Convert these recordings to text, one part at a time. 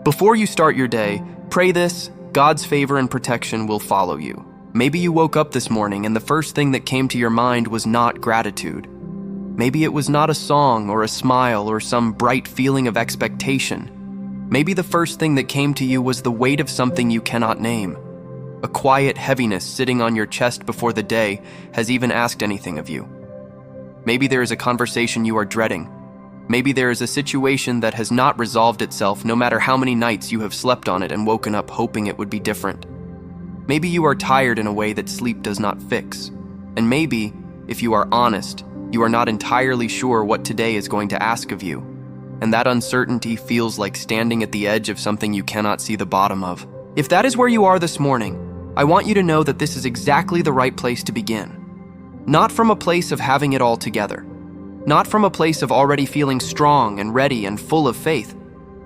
Before you start your day, pray this: God's favor and protection will follow you. Maybe you woke up this morning and the first thing that came to your mind was not gratitude. Maybe it was not a song or a smile or some bright feeling of expectation. Maybe the first thing that came to you was the weight of something you cannot name. A quiet heaviness sitting on your chest before the day has even asked anything of you. Maybe there is a conversation you are dreading. Maybe there is a situation that has not resolved itself no matter how many nights you have slept on it and woken up hoping it would be different. Maybe you are tired in a way that sleep does not fix. And maybe, if you are honest, you are not entirely sure what today is going to ask of you. And that uncertainty feels like standing at the edge of something you cannot see the bottom of. If that is where you are this morning, I want you to know that this is exactly the right place to begin. Not from a place of having it all together. Not from a place of already feeling strong and ready and full of faith,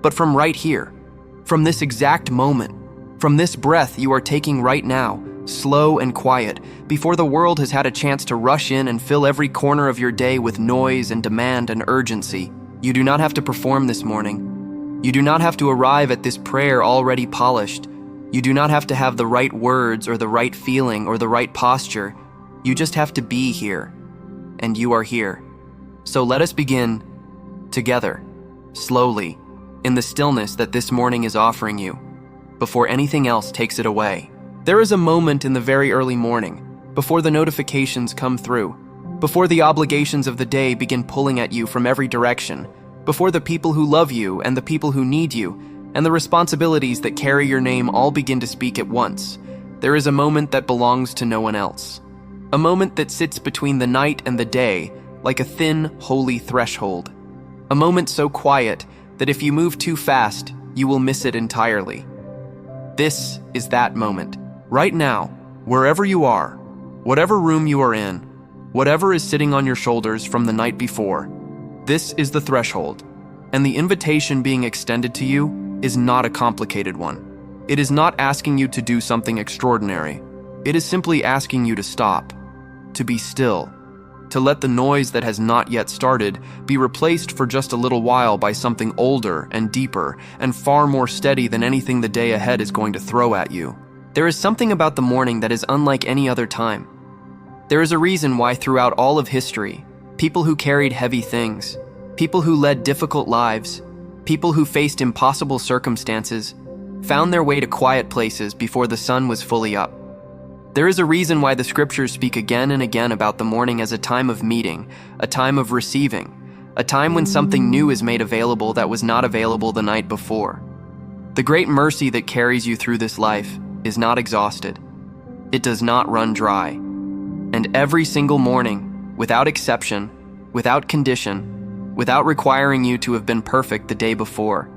but from right here, from this exact moment, from this breath you are taking right now, slow and quiet, before the world has had a chance to rush in and fill every corner of your day with noise and demand and urgency. You do not have to perform this morning. You do not have to arrive at this prayer already polished. You do not have to have the right words or the right feeling or the right posture. You just have to be here, and you are here. So let us begin together, slowly, in the stillness that this morning is offering you, before anything else takes it away. There is a moment in the very early morning, before the notifications come through, before the obligations of the day begin pulling at you from every direction, before the people who love you and the people who need you, and the responsibilities that carry your name all begin to speak at once. There is a moment that belongs to no one else. A moment that sits between the night and the day, like a thin, holy threshold. A moment so quiet that if you move too fast, you will miss it entirely. This is that moment. Right now, wherever you are, whatever room you are in, whatever is sitting on your shoulders from the night before, this is the threshold. And the invitation being extended to you is not a complicated one. It is not asking you to do something extraordinary. It is simply asking you to stop, to be still, to let the noise that has not yet started be replaced for just a little while by something older and deeper and far more steady than anything the day ahead is going to throw at you. There is something about the morning that is unlike any other time. There is a reason why throughout all of history, people who carried heavy things, people who led difficult lives, people who faced impossible circumstances, found their way to quiet places before the sun was fully up. There is a reason why the scriptures speak again and again about the morning as a time of meeting, a time of receiving, a time when something new is made available that was not available the night before. The great mercy that carries you through this life is not exhausted. It does not run dry. And every single morning, without exception, without condition, without requiring you to have been perfect the day before,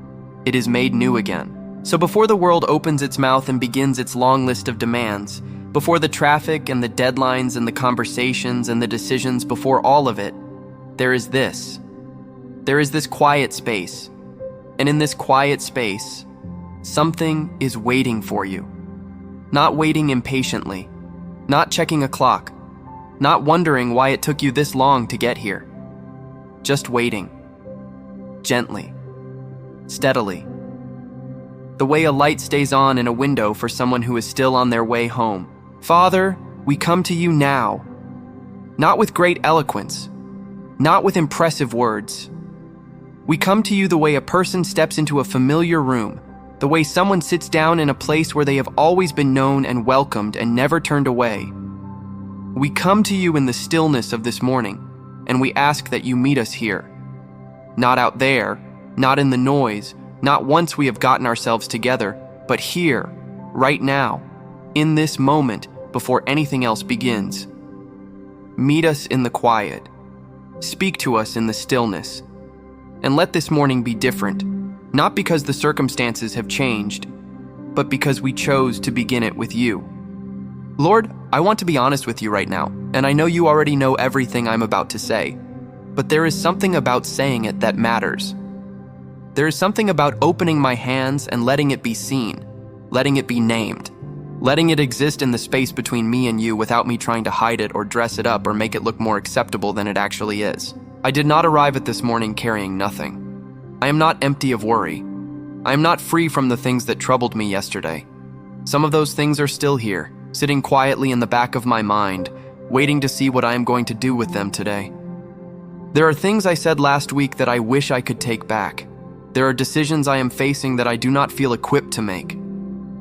it is made new again. So before the world opens its mouth and begins its long list of demands, before the traffic and the deadlines and the conversations and the decisions, before all of it, there is this. There is this quiet space. And in this quiet space, something is waiting for you. Not waiting impatiently, not checking a clock, not wondering why it took you this long to get here. Just waiting. Gently. Steadily. The way a light stays on in a window for someone who is still on their way home. Father, we come to you now, not with great eloquence, not with impressive words. We come to you the way a person steps into a familiar room, the way someone sits down in a place where they have always been known and welcomed and never turned away. We come to you in the stillness of this morning, and we ask that you meet us here. Not out there, not in the noise, not once we have gotten ourselves together, but here, right now, in this moment, before anything else begins. Meet us in the quiet. Speak to us in the stillness. And let this morning be different, not because the circumstances have changed, but because we chose to begin it with you. Lord, I want to be honest with you right now, and I know you already know everything I'm about to say, but there is something about saying it that matters. There is something about opening my hands and letting it be seen, letting it be named, letting it exist in the space between me and you without me trying to hide it or dress it up or make it look more acceptable than it actually is. I did not arrive at this morning carrying nothing. I am not empty of worry. I am not free from the things that troubled me yesterday. Some of those things are still here, sitting quietly in the back of my mind, waiting to see what I am going to do with them today. There are things I said last week that I wish I could take back. There are decisions I am facing that I do not feel equipped to make.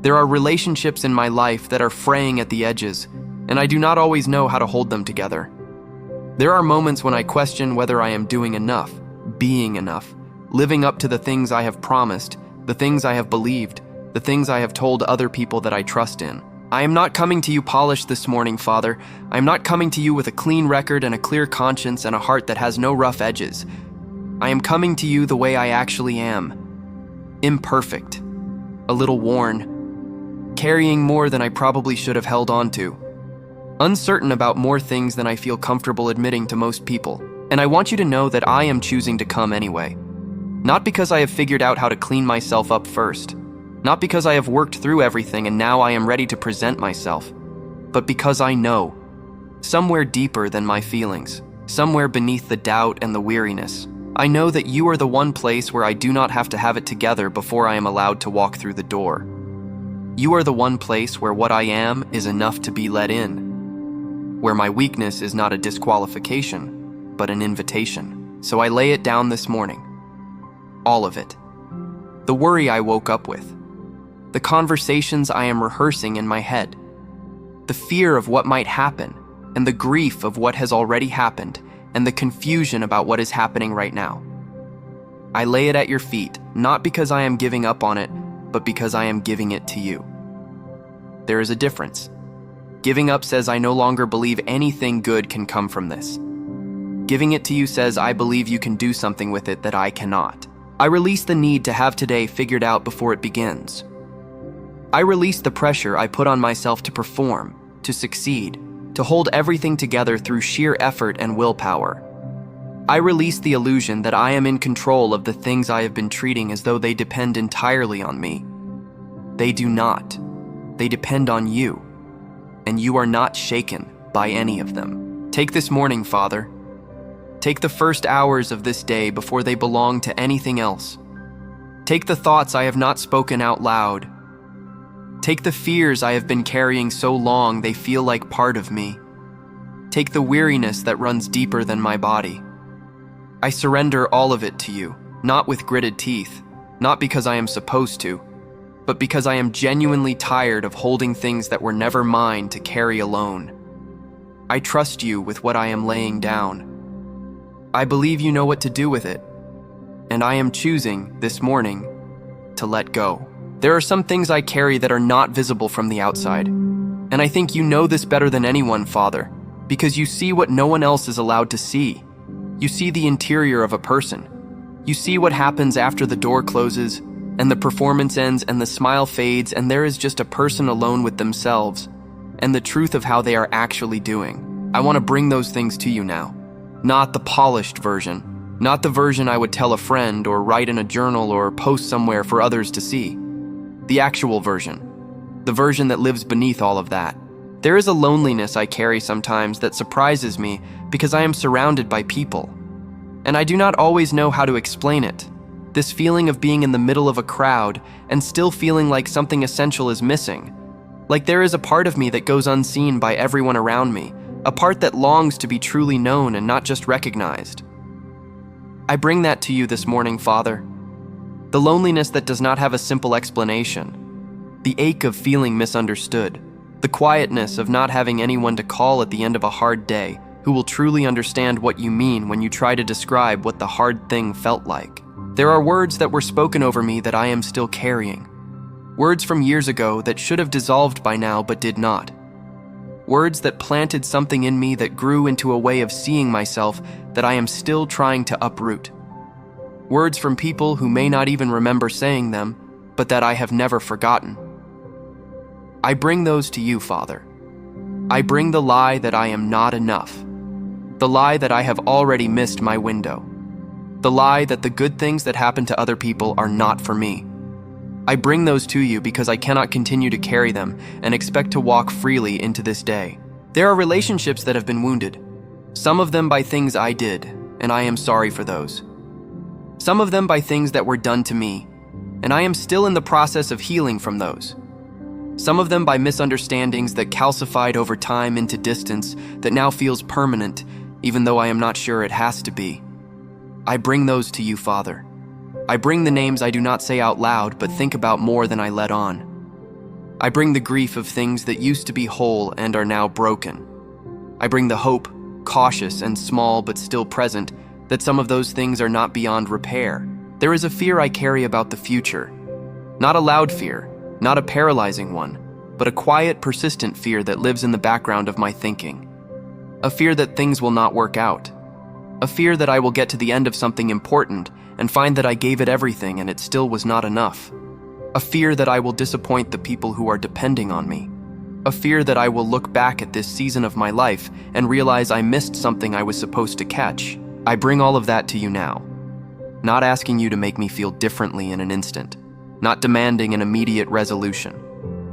There are relationships in my life that are fraying at the edges, and I do not always know how to hold them together. There are moments when I question whether I am doing enough, being enough, living up to the things I have promised, the things I have believed, the things I have told other people that I trust in. I am not coming to you polished this morning, Father. I am not coming to you with a clean record and a clear conscience and a heart that has no rough edges. I am coming to you the way I actually am. Imperfect, a little worn, carrying more than I probably should have held on to, uncertain about more things than I feel comfortable admitting to most people. And I want you to know that I am choosing to come anyway. Not because I have figured out how to clean myself up first, not because I have worked through everything and now I am ready to present myself, but because I know, somewhere deeper than my feelings, somewhere beneath the doubt and the weariness, I know that you are the one place where I do not have to have it together before I am allowed to walk through the door. You are the one place where what I am is enough to be let in, where my weakness is not a disqualification, but an invitation. So I lay it down this morning. All of it. The worry I woke up with. The conversations I am rehearsing in my head. The fear of what might happen, and the grief of what has already happened, and the confusion about what is happening right now. I lay it at your feet, not because I am giving up on it, but because I am giving it to you. There is a difference. Giving up says I no longer believe anything good can come from this. Giving it to you says I believe you can do something with it that I cannot. I release the need to have today figured out before it begins. I release the pressure I put on myself to perform, to succeed, to hold everything together through sheer effort and willpower. I release the illusion that I am in control of the things I have been treating as though they depend entirely on me. They do not. They depend on you, and you are not shaken by any of them. Take this morning, Father. Take the first hours of this day before they belong to anything else. Take the thoughts I have not spoken out loud. Take the fears I have been carrying so long they feel like part of me. Take the weariness that runs deeper than my body. I surrender all of it to you, not with gritted teeth, not because I am supposed to, but because I am genuinely tired of holding things that were never mine to carry alone. I trust you with what I am laying down. I believe you know what to do with it, and I am choosing, this morning, to let go. There are some things I carry that are not visible from the outside, and I think you know this better than anyone, Father, because you see what no one else is allowed to see. You see the interior of a person. You see what happens after the door closes, and the performance ends, and the smile fades, and there is just a person alone with themselves, and the truth of how they are actually doing. I want to bring those things to you now. Not the polished version, not the version I would tell a friend or write in a journal or post somewhere for others to see. The actual version, the version that lives beneath all of that. There is a loneliness I carry sometimes that surprises me because I am surrounded by people, and I do not always know how to explain it. This feeling of being in the middle of a crowd and still feeling like something essential is missing, like there is a part of me that goes unseen by everyone around me, a part that longs to be truly known and not just recognized. I bring that to you this morning, Father. The loneliness that does not have a simple explanation. The ache of feeling misunderstood. The quietness of not having anyone to call at the end of a hard day who will truly understand what you mean when you try to describe what the hard thing felt like. There are words that were spoken over me that I am still carrying. Words from years ago that should have dissolved by now but did not. Words that planted something in me that grew into a way of seeing myself that I am still trying to uproot. Words from people who may not even remember saying them, but that I have never forgotten. I bring those to you, Father. I bring the lie that I am not enough. The lie that I have already missed my window. The lie that the good things that happen to other people are not for me. I bring those to you because I cannot continue to carry them and expect to walk freely into this day. There are relationships that have been wounded, some of them by things I did, and I am sorry for those. Some of them by things that were done to me, and I am still in the process of healing from those. Some of them by misunderstandings that calcified over time into distance that now feels permanent, even though I am not sure it has to be. I bring those to you, Father. I bring the names I do not say out loud but think about more than I let on. I bring the grief of things that used to be whole and are now broken. I bring the hope, cautious and small but still present, that some of those things are not beyond repair. There is a fear I carry about the future. Not a loud fear, not a paralyzing one, but a quiet, persistent fear that lives in the background of my thinking. A fear that things will not work out. A fear that I will get to the end of something important and find that I gave it everything and it still was not enough. A fear that I will disappoint the people who are depending on me. A fear that I will look back at this season of my life and realize I missed something I was supposed to catch. I bring all of that to you now. Not asking you to make me feel differently in an instant. Not demanding an immediate resolution,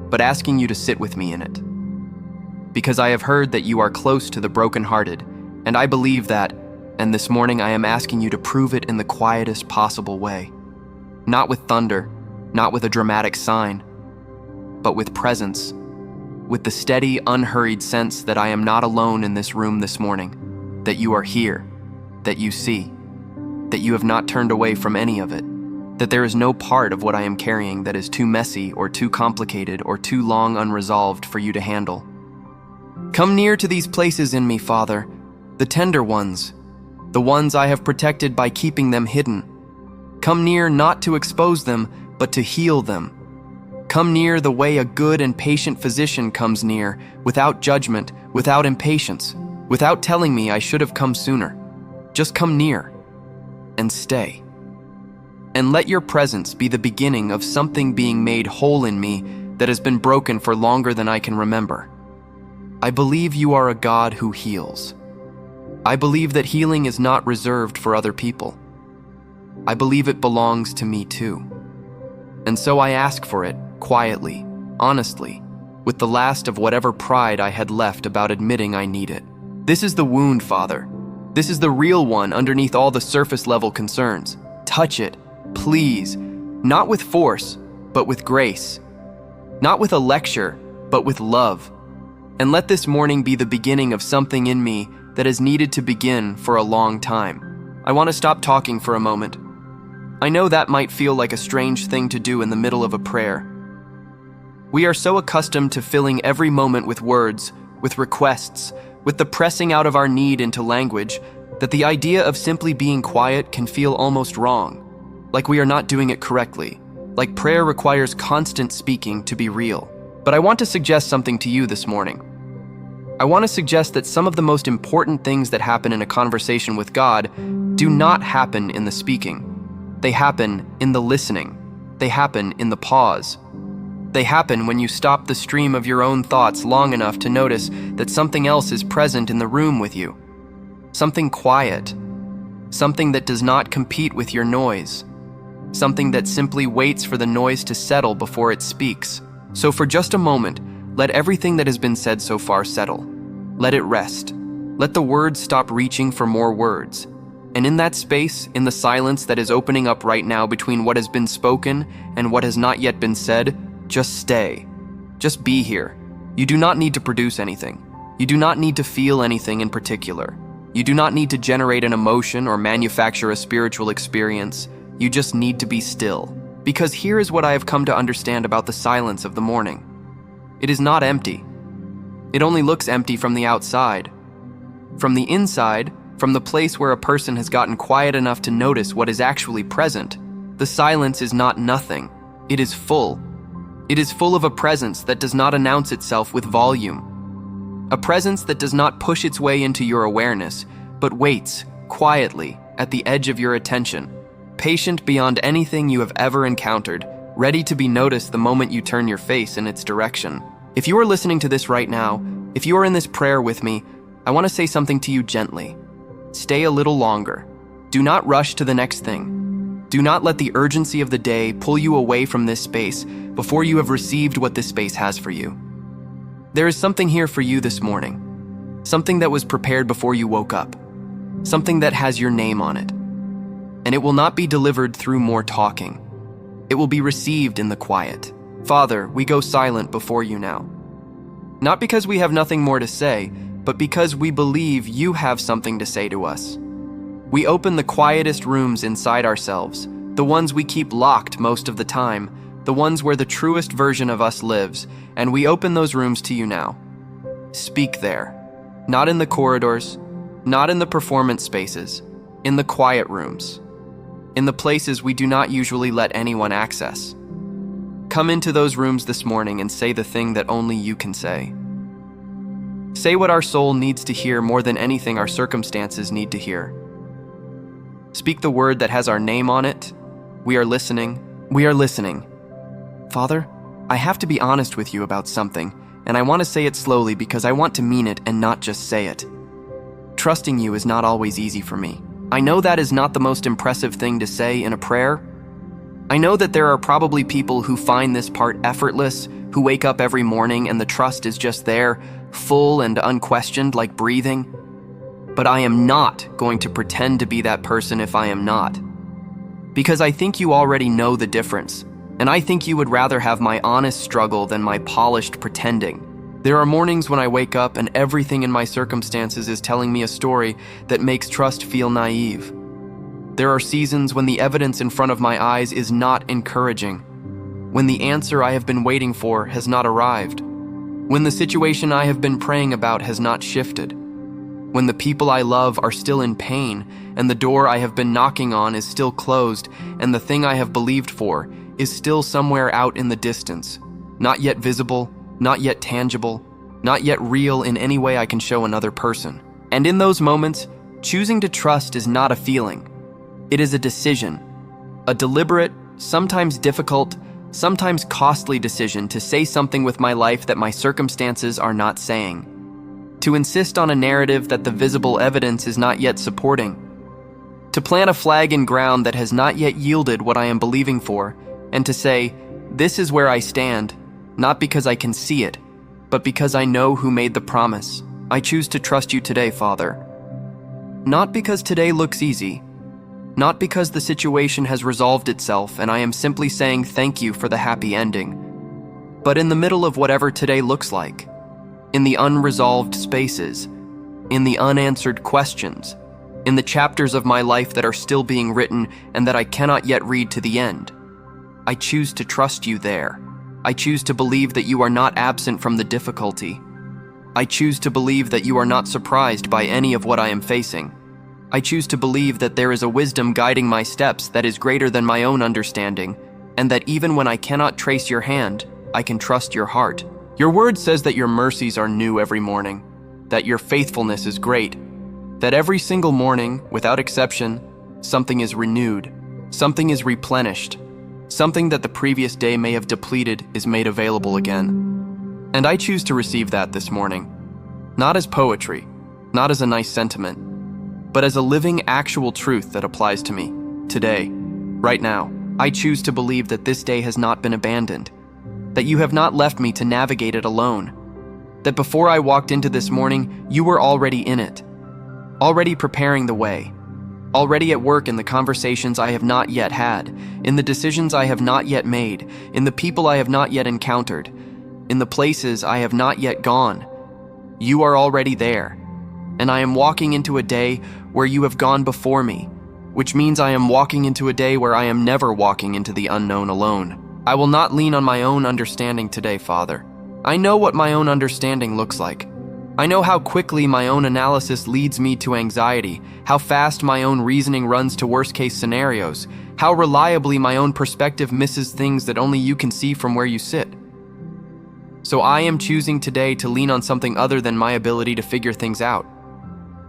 but asking you to sit with me in it. Because I have heard that you are close to the brokenhearted, and I believe that, and this morning I am asking you to prove it in the quietest possible way. Not with thunder, not with a dramatic sign, but with presence, with the steady, unhurried sense that I am not alone in this room this morning, that you are here, that you see, that you have not turned away from any of it, that there is no part of what I am carrying that is too messy or too complicated or too long unresolved for you to handle. Come near to these places in me, Father, the tender ones, the ones I have protected by keeping them hidden. Come near not to expose them, but to heal them. Come near the way a good and patient physician comes near, without judgment, without impatience, without telling me I should have come sooner. Just come near and stay. And let your presence be the beginning of something being made whole in me that has been broken for longer than I can remember. I believe you are a God who heals. I believe that healing is not reserved for other people. I believe it belongs to me too. And so I ask for it, quietly, honestly, with the last of whatever pride I had left about admitting I need it. This is the wound, Father. This is the real one underneath all the surface-level concerns. Touch it, please, not with force, but with grace. Not with a lecture, but with love. And let this morning be the beginning of something in me that has needed to begin for a long time. I want to stop talking for a moment. I know that might feel like a strange thing to do in the middle of a prayer. We are so accustomed to filling every moment with words, with requests, with the pressing out of our need into language, that the idea of simply being quiet can feel almost wrong. Like we are not doing it correctly, like prayer requires constant speaking to be real. But I want to suggest something to you this morning. I want to suggest that some of the most important things that happen in a conversation with God do not happen in the speaking. They happen in the listening. They happen in the pause. They happen when you stop the stream of your own thoughts long enough to notice that something else is present in the room with you. Something quiet. Something that does not compete with your noise. Something that simply waits for the noise to settle before it speaks. So for just a moment, let everything that has been said so far settle. Let it rest. Let the words stop reaching for more words. And in that space, in the silence that is opening up right now between what has been spoken and what has not yet been said, just stay. Just be here. You do not need to produce anything. You do not need to feel anything in particular. You do not need to generate an emotion or manufacture a spiritual experience. You just need to be still. Because here is what I have come to understand about the silence of the morning. It is not empty. It only looks empty from the outside. From the inside, from the place where a person has gotten quiet enough to notice what is actually present, the silence is not nothing. It is full. It is full of a presence that does not announce itself with volume. A presence that does not push its way into your awareness, but waits, quietly, at the edge of your attention, patient beyond anything you have ever encountered, ready to be noticed the moment you turn your face in its direction. If you are listening to this right now, if you are in this prayer with me, I want to say something to you gently. Stay a little longer. Do not rush to the next thing. Do not let the urgency of the day pull you away from this space before you have received what this space has for you. There is something here for you this morning. Something that was prepared before you woke up. Something that has your name on it. And it will not be delivered through more talking. It will be received in the quiet. Father, we go silent before you now. Not because we have nothing more to say, but because we believe you have something to say to us. We open the quietest rooms inside ourselves, the ones we keep locked most of the time, the ones where the truest version of us lives, and we open those rooms to you now. Speak there, not in the corridors, not in the performance spaces, in the quiet rooms, in the places we do not usually let anyone access. Come into those rooms this morning and say the thing that only you can say. Say what our soul needs to hear more than anything our circumstances need to hear. Speak the word that has our name on it. We are listening. We are listening. Father, I have to be honest with you about something, and I want to say it slowly because I want to mean it and not just say it. Trusting you is not always easy for me. I know that is not the most impressive thing to say in a prayer. I know that there are probably people who find this part effortless, who wake up every morning and the trust is just there, full and unquestioned like breathing. But I am not going to pretend to be that person if I am not. Because I think you already know the difference, and I think you would rather have my honest struggle than my polished pretending. There are mornings when I wake up and everything in my circumstances is telling me a story that makes trust feel naive. There are seasons when the evidence in front of my eyes is not encouraging, when the answer I have been waiting for has not arrived, when the situation I have been praying about has not shifted, when the people I love are still in pain and the door I have been knocking on is still closed and the thing I have believed for is still somewhere out in the distance, not yet visible, not yet tangible, not yet real in any way I can show another person. And in those moments, choosing to trust is not a feeling. It is a decision, a deliberate, sometimes difficult, sometimes costly decision to say something with my life that my circumstances are not saying. To insist on a narrative that the visible evidence is not yet supporting. To plant a flag in ground that has not yet yielded what I am believing for, and to say, this is where I stand, not because I can see it, but because I know who made the promise. I choose to trust you today, Father. Not because today looks easy, not because the situation has resolved itself and I am simply saying thank you for the happy ending, but in the middle of whatever today looks like, in the unresolved spaces, in the unanswered questions, in the chapters of my life that are still being written and that I cannot yet read to the end. I choose to trust you there. I choose to believe that you are not absent from the difficulty. I choose to believe that you are not surprised by any of what I am facing. I choose to believe that there is a wisdom guiding my steps that is greater than my own understanding, and that even when I cannot trace your hand, I can trust your heart. Your word says that your mercies are new every morning, that your faithfulness is great, that every single morning, without exception, something is renewed, something is replenished, something that the previous day may have depleted is made available again. And I choose to receive that this morning, not as poetry, not as a nice sentiment, but as a living, actual truth that applies to me, today, right now. I choose to believe that this day has not been abandoned, that you have not left me to navigate it alone, that before I walked into this morning, you were already in it, already preparing the way, already at work in the conversations I have not yet had, in the decisions I have not yet made, in the people I have not yet encountered, in the places I have not yet gone. You are already there, and I am walking into a day where you have gone before me, which means I am walking into a day where I am never walking into the unknown alone. I will not lean on my own understanding today, Father. I know what my own understanding looks like. I know how quickly my own analysis leads me to anxiety, how fast my own reasoning runs to worst-case scenarios, how reliably my own perspective misses things that only you can see from where you sit. So I am choosing today to lean on something other than my ability to figure things out.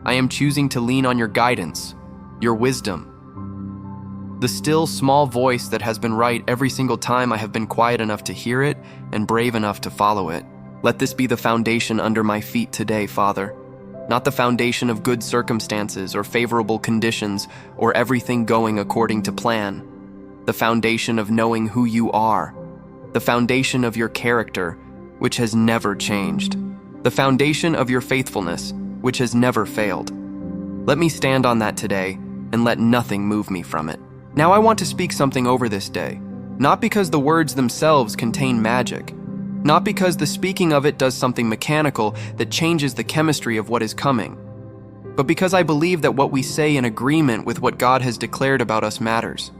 I am choosing to lean on your guidance, your wisdom. The still, small voice that has been right every single time I have been quiet enough to hear it and brave enough to follow it. Let this be the foundation under my feet today, Father. Not the foundation of good circumstances or favorable conditions or everything going according to plan. The foundation of knowing who you are. The foundation of your character, which has never changed. The foundation of your faithfulness, which has never failed. Let me stand on that today and let nothing move me from it. Now I want to speak something over this day. Not because the words themselves contain magic, not because the speaking of it does something mechanical that changes the chemistry of what is coming, but because I believe that what we say in agreement with what God has declared about us matters.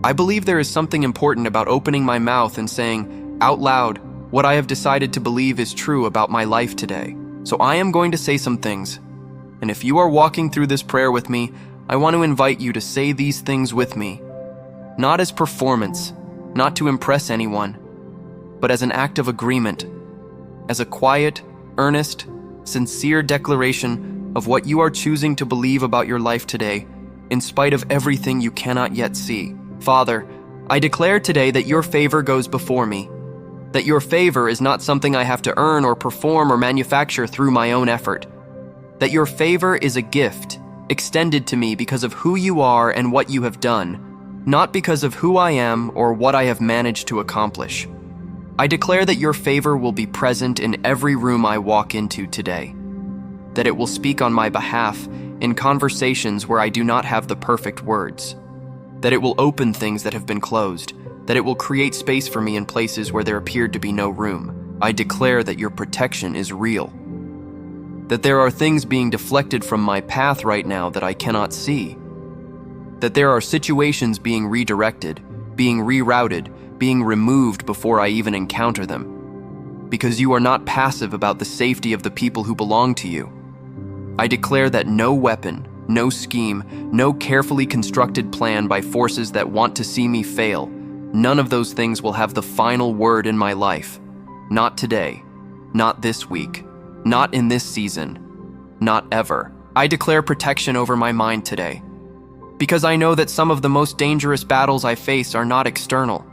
I believe there is something important about opening my mouth and saying out loud what I have decided to believe is true about my life today. So I am going to say some things, and if you are walking through this prayer with me, I want to invite you to say these things with me, not as performance, not to impress anyone, but as an act of agreement, as a quiet, earnest, sincere declaration of what you are choosing to believe about your life today, in spite of everything you cannot yet see. Father, I declare today that your favor goes before me, that your favor is not something I have to earn or perform or manufacture through my own effort, that your favor is a gift extended to me because of who you are and what you have done, not because of who I am or what I have managed to accomplish. I declare that your favor will be present in every room I walk into today, that it will speak on my behalf in conversations where I do not have the perfect words, that it will open things that have been closed, that it will create space for me in places where there appeared to be no room. I declare that your protection is real, that there are things being deflected from my path right now that I cannot see, that there are situations being redirected, being rerouted, being removed before I even encounter them, because you are not passive about the safety of the people who belong to you. I declare that no weapon, no scheme, no carefully constructed plan by forces that want to see me fail, none of those things will have the final word in my life. Not today, not this week, not in this season, not ever. I declare protection over my mind today, because I know that some of the most dangerous battles I face are not external.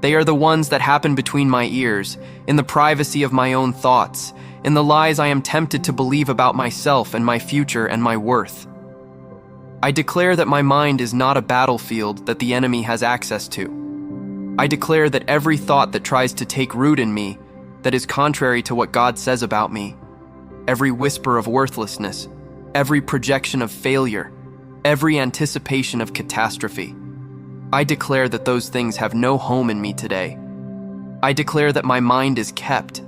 They are the ones that happen between my ears, in the privacy of my own thoughts, in the lies I am tempted to believe about myself and my future and my worth. I declare that my mind is not a battlefield that the enemy has access to. I declare that every thought that tries to take root in me, that is contrary to what God says about me, every whisper of worthlessness, every projection of failure, every anticipation of catastrophe, I declare that those things have no home in me today. I declare that my mind is kept.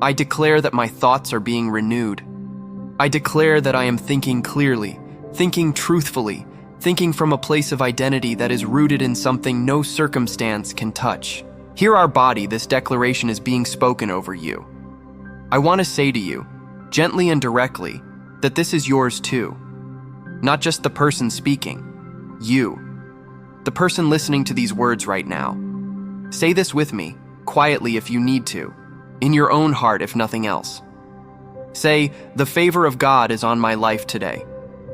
I declare that my thoughts are being renewed. I declare that I am thinking clearly, thinking truthfully, thinking from a place of identity that is rooted in something no circumstance can touch. Hear our body, this declaration is being spoken over you. I want to say to you, gently and directly, that this is yours too. Not just the person speaking, you. The person listening to these words right now. Say this with me, quietly if you need to, in your own heart if nothing else. Say, the favor of God is on my life today.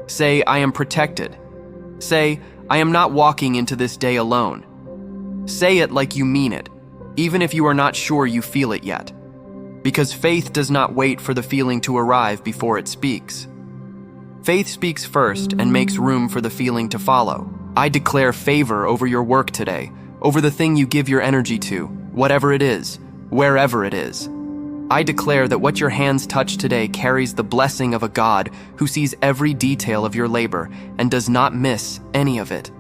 Say, I am protected. Say, I am not walking into this day alone. Say it like you mean it, even if you are not sure you feel it yet, because faith does not wait for the feeling to arrive before it speaks. Faith speaks first and makes room for the feeling to follow. I declare favor over your work today, over the thing you give your energy to, whatever it is, wherever it is. I declare that what your hands touch today carries the blessing of a God who sees every detail of your labor and does not miss any of it.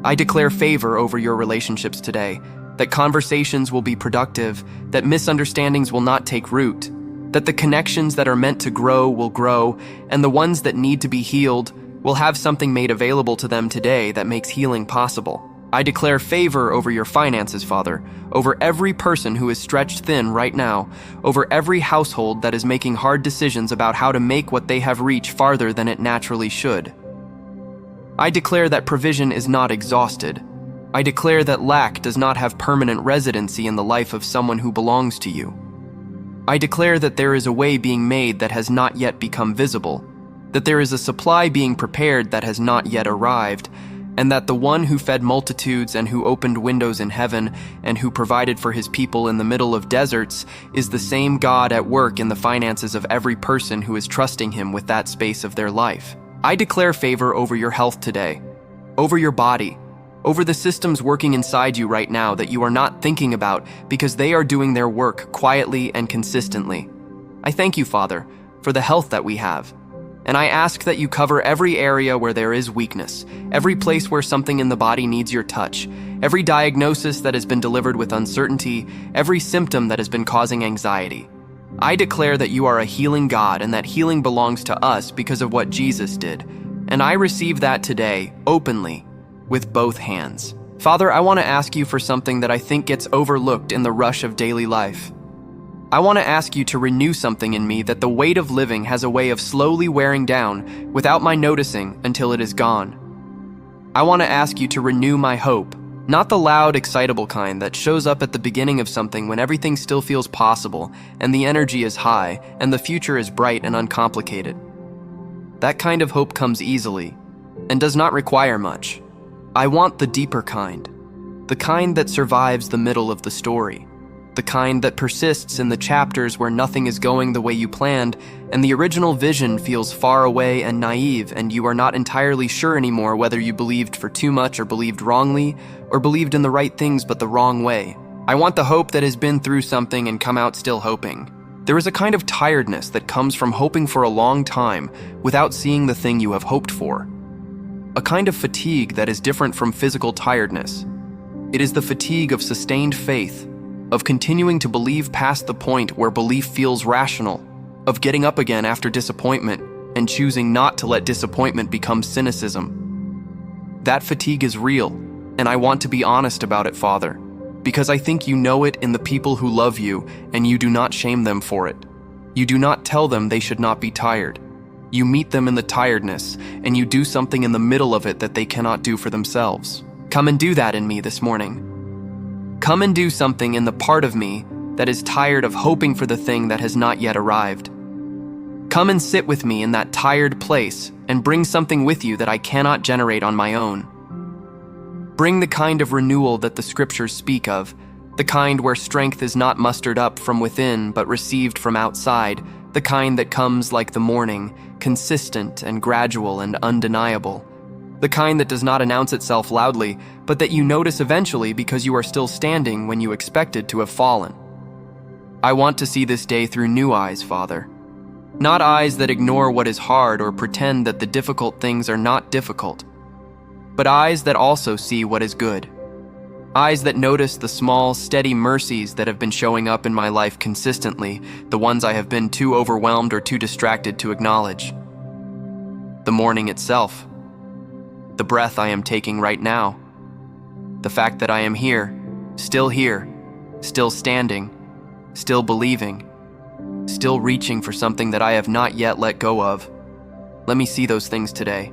I declare favor over your relationships today, that conversations will be productive, that misunderstandings will not take root, that the connections that are meant to grow will grow, and the ones that need to be healed will have something made available to them today that makes healing possible. I declare favor over your finances, Father, over every person who is stretched thin right now, over every household that is making hard decisions about how to make what they have reached farther than it naturally should. I declare that provision is not exhausted. I declare that lack does not have permanent residency in the life of someone who belongs to you. I declare that there is a way being made that has not yet become visible, that there is a supply being prepared that has not yet arrived, and that the one who fed multitudes and who opened windows in heaven and who provided for his people in the middle of deserts is the same God at work in the finances of every person who is trusting him with that space of their life. I declare favor over your health today, over your body, over the systems working inside you right now that you are not thinking about because they are doing their work quietly and consistently. I thank you, Father, for the health that we have, And I ask that you cover every area where there is weakness, every place where something in the body needs your touch, every diagnosis that has been delivered with uncertainty, every symptom that has been causing anxiety. I declare that you are a healing God and that healing belongs to us because of what Jesus did. And I receive that today, openly, with both hands. Father, I want to ask you for something that I think gets overlooked in the rush of daily life. I want to ask you to renew something in me that the weight of living has a way of slowly wearing down without my noticing until it is gone. I want to ask you to renew my hope, not the loud, excitable kind that shows up at the beginning of something when everything still feels possible and the energy is high and the future is bright and uncomplicated. That kind of hope comes easily and does not require much. I want the deeper kind, the kind that survives the middle of the story. The kind that persists in the chapters where nothing is going the way you planned and the original vision feels far away and naive and you are not entirely sure anymore whether you believed for too much or believed wrongly or believed in the right things but the wrong way. I want the hope that has been through something and come out still hoping. There is a kind of tiredness that comes from hoping for a long time without seeing the thing you have hoped for. A kind of fatigue that is different from physical tiredness. It is the fatigue of sustained faith, of continuing to believe past the point where belief feels rational, of getting up again after disappointment and choosing not to let disappointment become cynicism. That fatigue is real, and I want to be honest about it, Father, because I think you know it in the people who love you, and you do not shame them for it. You do not tell them they should not be tired. You meet them in the tiredness, and you do something in the middle of it that they cannot do for themselves. Come and do that in me this morning. Come and do something in the part of me that is tired of hoping for the thing that has not yet arrived. Come and sit with me in that tired place and bring something with you that I cannot generate on my own. Bring the kind of renewal that the scriptures speak of, the kind where strength is not mustered up from within but received from outside, the kind that comes like the morning, consistent and gradual and undeniable. The kind that does not announce itself loudly, but that you notice eventually because you are still standing when you expected to have fallen. I want to see this day through new eyes, Father. Not eyes that ignore what is hard or pretend that the difficult things are not difficult, but eyes that also see what is good. Eyes that notice the small, steady mercies that have been showing up in my life consistently, the ones I have been too overwhelmed or too distracted to acknowledge. The morning itself. The breath I am taking right now. The fact that I am here, still standing, still believing, still reaching for something that I have not yet let go of. Let me see those things today.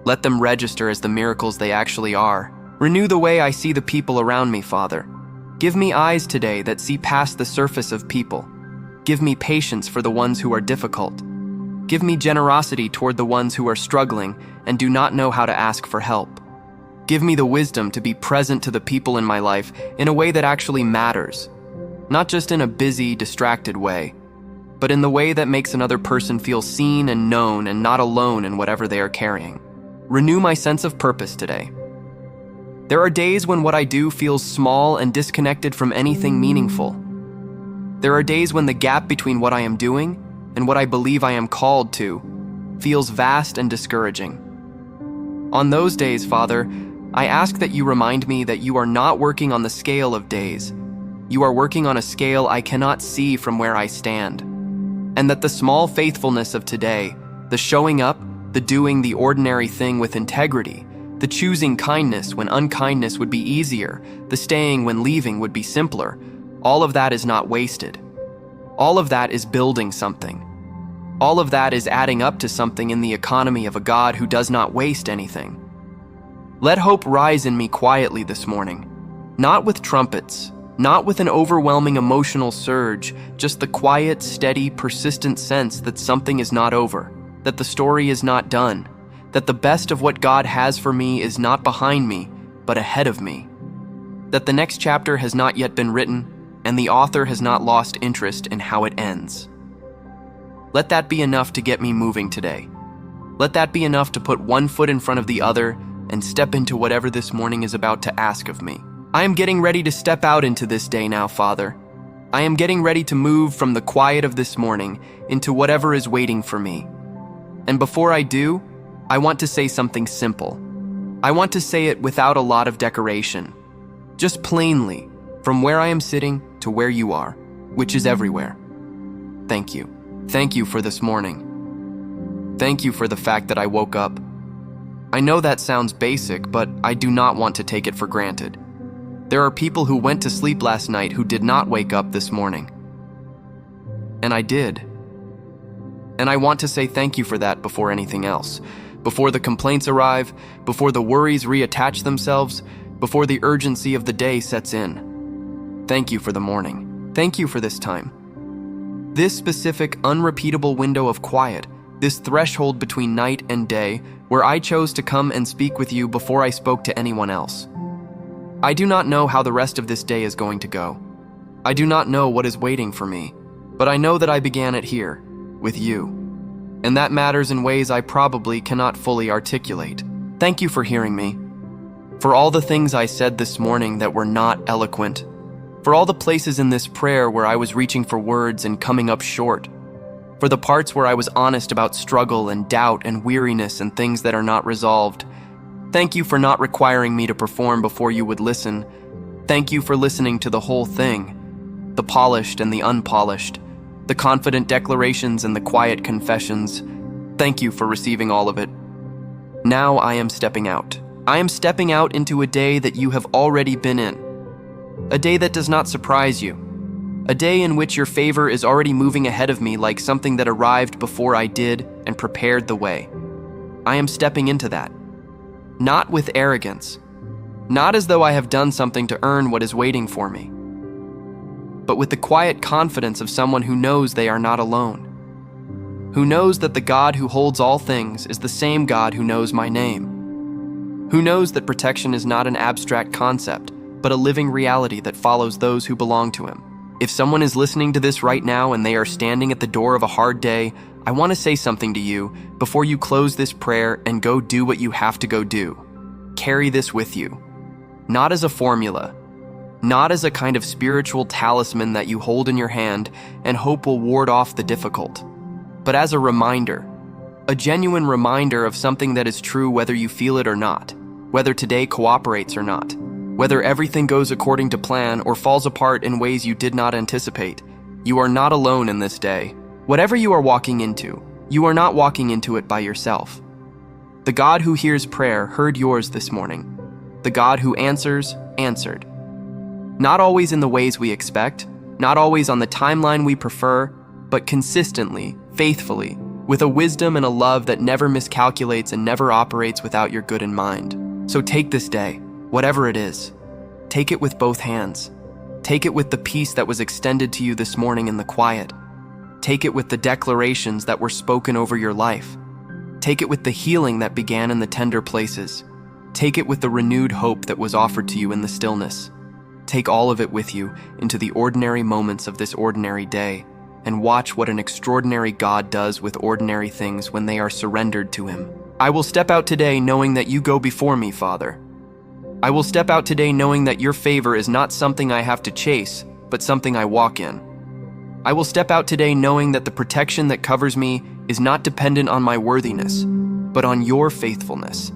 Let them register as the miracles they actually are. Renew the way I see the people around me, Father. Give me eyes today that see past the surface of people. Give me patience for the ones who are difficult. Give me generosity toward the ones who are struggling and do not know how to ask for help. Give me the wisdom to be present to the people in my life in a way that actually matters, not just in a busy, distracted way, but in the way that makes another person feel seen and known and not alone in whatever they are carrying. Renew my sense of purpose today. There are days when what I do feels small and disconnected from anything meaningful. There are days when the gap between what I am doing and what I believe I am called to feels vast and discouraging. On those days, Father, I ask that you remind me that you are not working on the scale of days. You are working on a scale I cannot see from where I stand. And that the small faithfulness of today, the showing up, the doing the ordinary thing with integrity, the choosing kindness when unkindness would be easier, the staying when leaving would be simpler, all of that is not wasted. All of that is building something. All of that is adding up to something in the economy of a God who does not waste anything. Let hope rise in me quietly this morning, not with trumpets, not with an overwhelming emotional surge, just the quiet, steady, persistent sense that something is not over, that the story is not done, that the best of what God has for me is not behind me, but ahead of me, that the next chapter has not yet been written, and the author has not lost interest in how it ends. Let that be enough to get me moving today. Let that be enough to put one foot in front of the other and step into whatever this morning is about to ask of me. I am getting ready to step out into this day now, Father. I am getting ready to move from the quiet of this morning into whatever is waiting for me. And before I do, I want to say something simple. I want to say it without a lot of decoration. Just plainly, from where I am sitting to where you are, which is everywhere. Thank you. Thank you for this morning. Thank you for the fact that I woke up. I know that sounds basic, but I do not want to take it for granted. There are people who went to sleep last night who did not wake up this morning. And I did. And I want to say thank you for that before anything else. Before the complaints arrive, before the worries reattach themselves, before the urgency of the day sets in. Thank you for the morning. Thank you for this time. This specific, unrepeatable window of quiet, this threshold between night and day, where I chose to come and speak with you before I spoke to anyone else. I do not know how the rest of this day is going to go. I do not know what is waiting for me, but I know that I began it here, with you. And that matters in ways I probably cannot fully articulate. Thank you for hearing me. For all the things I said this morning that were not eloquent. For all the places in this prayer where I was reaching for words and coming up short. For the parts where I was honest about struggle and doubt and weariness and things that are not resolved. Thank you for not requiring me to perform before you would listen. Thank you for listening to the whole thing. The polished and the unpolished. The confident declarations and the quiet confessions. Thank you for receiving all of it. Now I am stepping out. I am stepping out into a day that you have already been in. A day that does not surprise you. A day in which your favor is already moving ahead of me like something that arrived before I did and prepared the way. I am stepping into that. Not with arrogance. Not as though I have done something to earn what is waiting for me. But with the quiet confidence of someone who knows they are not alone. Who knows that the God who holds all things is the same God who knows my name. Who knows that protection is not an abstract concept, but a living reality that follows those who belong to him. If someone is listening to this right now and they are standing at the door of a hard day, I want to say something to you before you close this prayer and go do what you have to go do. Carry this with you. Not as a formula, not as a kind of spiritual talisman that you hold in your hand and hope will ward off the difficult, but as a reminder, a genuine reminder of something that is true whether you feel it or not, whether today cooperates or not, whether everything goes according to plan or falls apart in ways you did not anticipate. You are not alone in this day. Whatever you are walking into, you are not walking into it by yourself. The God who hears prayer heard yours this morning. The God who answers, answered. Not always in the ways we expect, not always on the timeline we prefer, but consistently, faithfully, with a wisdom and a love that never miscalculates and never operates without your good in mind. So take this day, whatever it is. Take it with both hands. Take it with the peace that was extended to you this morning in the quiet. Take it with the declarations that were spoken over your life. Take it with the healing that began in the tender places. Take it with the renewed hope that was offered to you in the stillness. Take all of it with you into the ordinary moments of this ordinary day and watch what an extraordinary God does with ordinary things when they are surrendered to him. I will step out today knowing that you go before me, Father. I will step out today knowing that your favor is not something I have to chase, but something I walk in. I will step out today knowing that the protection that covers me is not dependent on my worthiness, but on your faithfulness.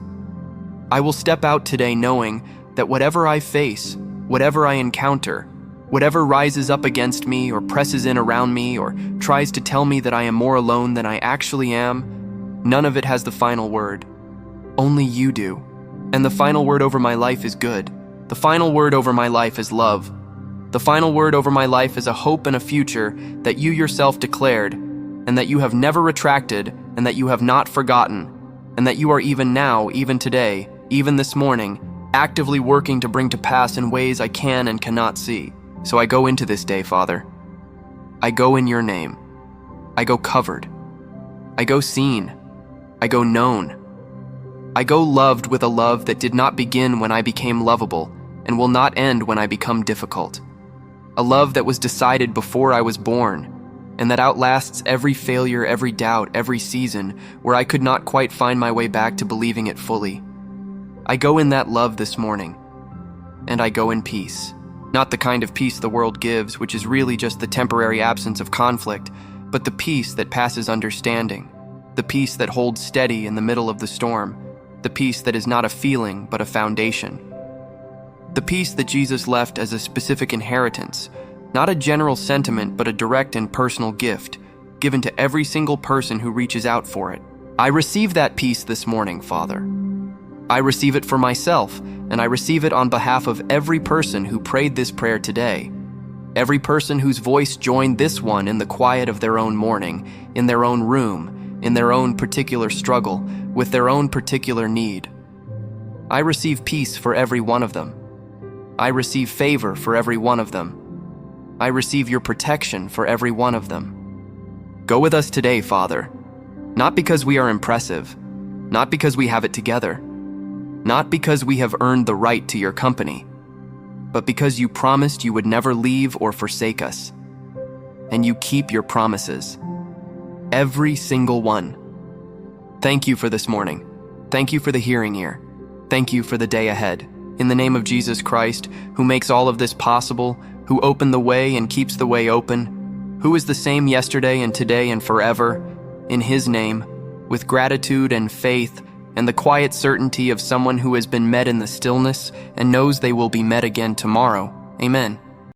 I will step out today knowing that whatever I face, whatever I encounter, whatever rises up against me or presses in around me or tries to tell me that I am more alone than I actually am, none of it has the final word. Only you do. And the final word over my life is good. The final word over my life is love. The final word over my life is a hope and a future that you yourself declared, and that you have never retracted, and that you have not forgotten, and that you are even now, even today, even this morning, actively working to bring to pass in ways I can and cannot see. So I go into this day, Father. I go in your name. I go covered. I go seen. I go known. I go loved with a love that did not begin when I became lovable and will not end when I become difficult. A love that was decided before I was born and that outlasts every failure, every doubt, every season where I could not quite find my way back to believing it fully. I go in that love this morning, and I go in peace. Not the kind of peace the world gives, which is really just the temporary absence of conflict, but the peace that passes understanding. the peace that holds steady in the middle of the storm, the peace that is not a feeling but a foundation. The peace that Jesus left as a specific inheritance, not a general sentiment but a direct and personal gift, given to every single person who reaches out for it. I receive that peace this morning, Father. I receive it for myself, and I receive it on behalf of every person who prayed this prayer today, every person whose voice joined this one in the quiet of their own morning, in their own room, in their own particular struggle, with their own particular need. I receive peace for every one of them. I receive favor for every one of them. I receive your protection for every one of them. Go with us today, Father, not because we are impressive, not because we have it together, not because we have earned the right to your company, but because you promised you would never leave or forsake us. And you keep your promises. Every single one. Thank you for this morning. Thank you for the hearing ear. Thank you for the day ahead. In the name of Jesus Christ, who makes all of this possible, who opened the way and keeps the way open, who is the same yesterday and today and forever, in his name, with gratitude and faith and the quiet certainty of someone who has been met in the stillness and knows they will be met again tomorrow. Amen.